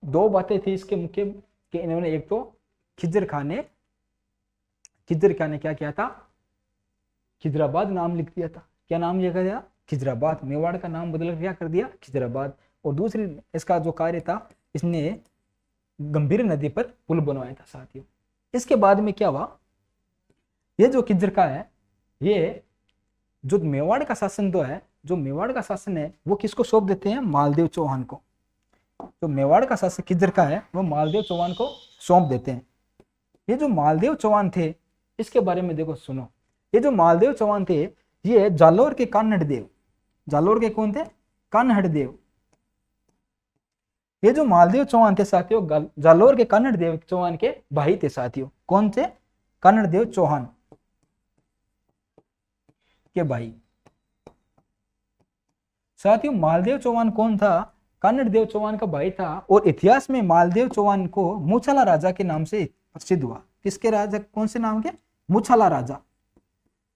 Speaker 1: दो बातें थी इसके मुख्य, कि इन्होंने एक तो खिज्र खान ने क्या किया था, खिजराबाद नाम लिख दिया था। क्या नाम लिखा गया? खिजराबाद। मेवाड़ का नाम बदल क्या कर दिया? खिजराबाद। और दूसरी इसका जो कार्य था, इसने गंभीर नदी पर पुल बनवाया था साथियों। इसके बाद में क्या हुआ, ये जो खिज्र का है, ये जो मेवाड़ का शासन है, वो किसको सौंप देते हैं? मालदेव चौहान को। जो मेवाड़ का शासक खिज्र का है, वो मालदेव चौहान को सौंप देते हैं। ये जो मालदेव चौहान थे, इसके बारे में देखो, सुनो। ये जो मालदेव चौहान थे, ये जालोर के कान्हड़ देव। जालोर के कौन थे? कान्हड़ देव। ये जो मालदेव चौहान थे साथियों, जालोर के कान्हड़ देव चौहान के भाई थे साथियों। कौन थे? कान्हड़ देव चौहान के भाई। साथियों मालदेव चौहान कौन था? कान्हड़ देव चौहान का भाई था। और इतिहास में मालदेव चौहान को मूछाला राजा के नाम से प्रसिद्ध हुआ। किसके राजा? कौन से नाम के? मूछाला राजा।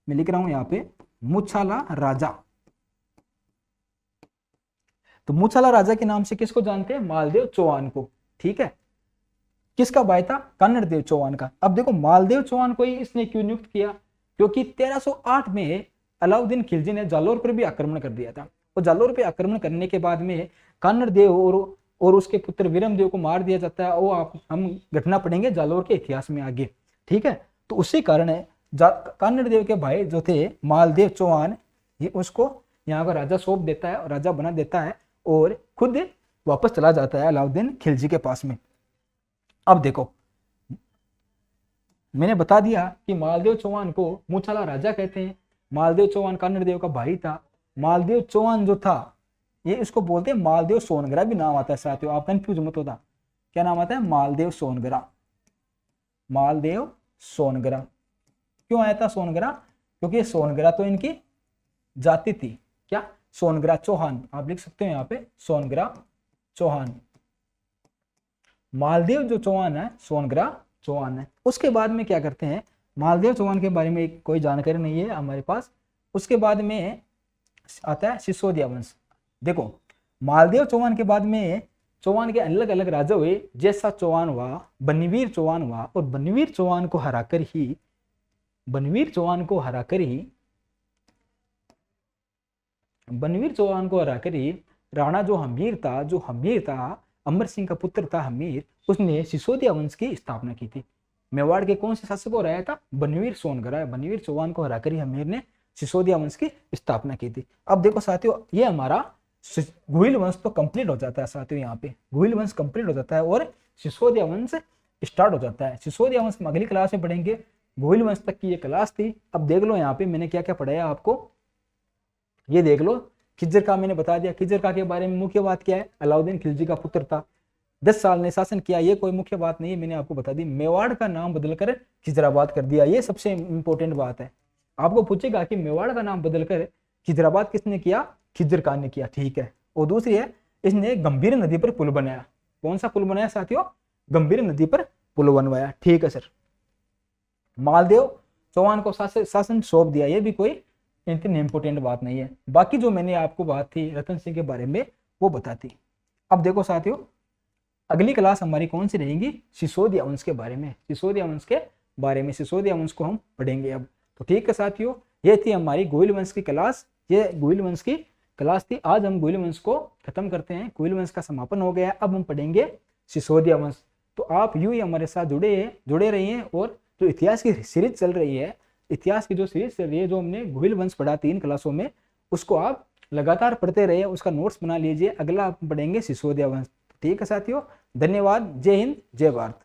Speaker 1: मैं लिख रहा हूं यहाँ पे, मूछाला राजा। तो मूछाला राजा के नाम से किसको जानते हैं? मालदेव चौहान को। ठीक है। किसका भाई था? कान्हड़ देव चौहान का। अब देखो मालदेव चौहान को ही इसने क्यों नियुक्त किया? क्योंकि 1308 में अलाउद्दीन खिलजी ने जालोर पर भी आक्रमण कर दिया था। और जालोर पे आक्रमण करने के बाद में कान्हड़ देव और उसके पुत्र वीरम देव को मार दिया जाता है। वो हम घटना पढ़ेंगे जालोर के इतिहास में आगे। ठीक है। तो उसी कारण कान्हड़ देव के भाई जो थे मालदेव चौहान, ये उसको यहाँ का राजा सौंप देता है, राजा बना देता है, और खुद वापस चला जाता है अलाउद्दीन खिलजी के पास में। अब देखो, मैंने बता दिया कि मालदेव चौहान को मूछाला राजा कहते हैं। मालदेव चौहान कान्हड़ देव का भाई था। मालदेव चौहान जो था, ये इसको बोलते हैं मालदेव सोनगरा भी नाम आता है साथियों, आप कंफ्यूज मत होता। क्या नाम आता है? मालदेव सोनगरा। मालदेव सोनगरा। क्यों आया था सोनगरा? क्योंकि सोनगरा तो इनकी जाति थी। क्या? सोनगरा चौहान। आप लिख सकते हो यहाँ पे, सोनगरा चौहान। मालदेव जो चौहान है, सोनगरा चौहान है। उसके बाद में क्या करते हैं, मालदेव चौहान के बारे में कोई जानकारी नहीं है हमारे पास। उसके बाद में आता है सिसोदिया वंश। देखो मालदेव चौहान के बाद में चौहान के अलग अलग राजा हुए। जैसा चौहान हुआ, बन्नीवीर चौहान हुआ, और बन्नीवीर चौहान को हराकर ही राणा जो हमीर था, अमर सिंह का पुत्र था हमीर, उसने सिसोदिया वंश की स्थापना की थी। मेवाड़ के कौन से शासक को हराया था? बन्नीवीर सोनगरा। बन्नीवीर चौहान को हराकर ही हमीर ने सिसोदिया वंश की स्थापना की थी। अब देखो साथियों, ये हमारा गुहिल वंश तो कंप्लीट हो जाता है साथियों। यहाँ पे गुहिल वंश कंप्लीट हो जाता है और सिसोदिया वंश स्टार्ट हो जाता है। सिसोदिया वंश अगली क्लास में पढ़ेंगे। गुहिल वंश तक की ये क्लास थी। अब देख लो यहाँ पे मैंने क्या क्या पढ़ाया आपको, ये देख लो। खिज्र का मैंने बता दिया। खिज्र का के बारे में मुख्य बात क्या है? अलाउद्दीन खिलजी का पुत्र था, 10 साल ने शासन किया। ये कोई मुख्य बात नहीं है, मैंने आपको बता दी। मेवाड़ का नाम बदलकर खिजराबाद कर दिया, ये सबसे इंपॉर्टेंट बात है। आपको पूछेगा कि मेवाड़ का नाम बदलकर खिजराबाद किसने किया? खिज्र खान ने किया, ठीक है। और दूसरी है, इसने गंभीर नदी पर पुल बनाया। कौन सा पुल बनाया साथियों? गंभीर नदी पर पुल बनवाया, ठीक है सर। मालदेव चौहान को शासन सौंप दिया, ये भी कोई इतनी इंपोर्टेंट बात नहीं है। बाकी जो मैंने आपको बात थी रतन सिंह के बारे में वो बताती। अब देखो साथियों, अगली क्लास हमारी कौन सी रहेगी? सिसोदिया वंश के बारे में। सिसोदिया वंश के बारे में, सिसोदिया वंश को हम पढ़ेंगे अब। तो ठीक है साथियों, ये थी हमारी गोइल वंश की क्लास। ये गोइल वंश की क्लास थी। आज हम गोइल वंश को खत्म करते हैं, गोइल वंश का समापन हो गया। अब हम पढ़ेंगे सिसोदिया वंश। तो आप यूं ही हमारे साथ जुड़े रहिए। और जो इतिहास की सीरीज चल रही है, इतिहास की जो सीरीज चल रही है, जो हमने गोइल वंश पढ़ा 3 क्लासों में, उसको आप लगातार पढ़ते रहिए, उसका नोट्स बना लीजिए। अगला आप पढ़ेंगे सिसोदिया वंश। ठीक है साथियों, धन्यवाद। जय हिंद, जय भारत।